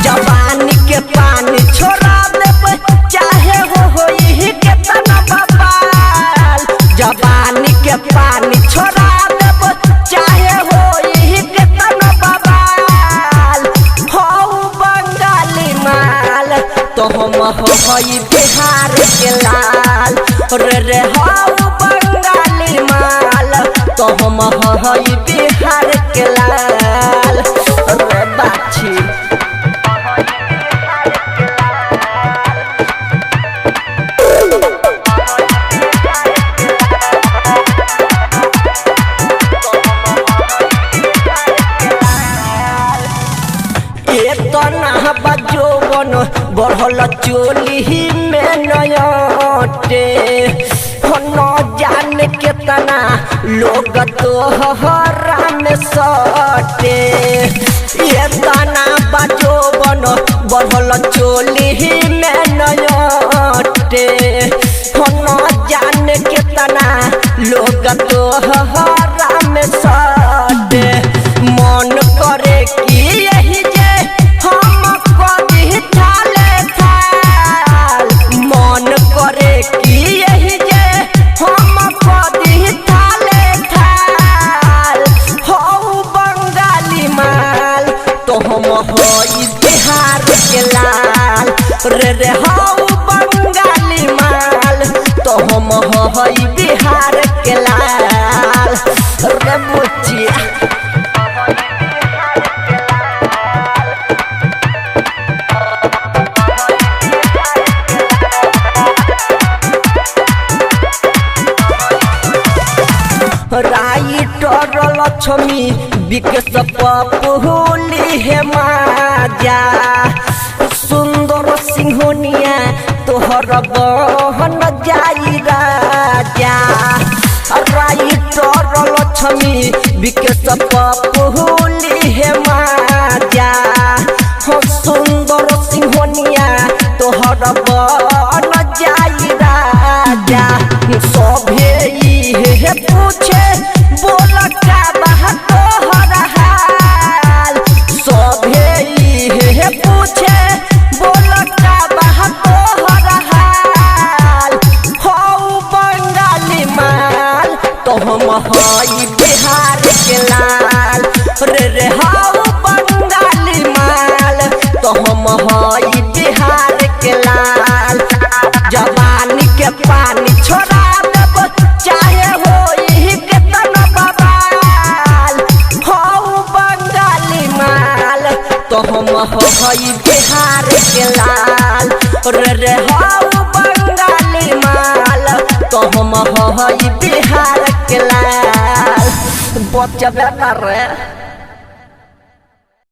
जवानी के पानी छोड़ा देबे चाहे हो ही केतना बबाल। जवानी के पानी छोड़ा देबे चाहे हो ही केतना बबाल। हो बंगाली माल तो हम होई बिहार के लाल। रे हो बंगाली माल तो हम होई बिहार के लाल। रे बाछी तना बजोबन बढ़ल चोली में नयटे। न जाने केतना लोग तोहरा में सटे। ये तना बजोबन बढ़ल चोली में नयटे। न जाने केतना लोग तोहरा में सटे। मन करे कि यही जे हम कभी थाले थाल। मन करे कि यही जे हम कभी थाले थाल। हो बंगाली माल तो हम होई बिहार के लाल। रे हो बंगाली माल तो हम होई बिहार के लाल। रे बुचिया राइटर लक्ष्मी विकेश पपुली हे माजा। सुंदर सिंहोनिया तोहर बहन जाई राजा। राइटर लक्ष्मी विकेश पपुली हे माजा। सुंदर सिंहोनिया तोहर बहन जाई राजा। सभे हे पूछे बोल का बहा तोहर हाल। सभे हे पूछे बोल का बहा तोहर हाल। हो बंगाली माल तो हम होई बिहार के लाल। रे हो बंगाली माल तो हम होई बिहार के लाल। जवानी के पानी छोड़ा देबे चाहे हो ही केतना बबाल। हो बंगाली माल तो हम होई बिहार के लाल। रे हो बंगाली माल तो हम होई बिहार के लाल। बचबे ना रे।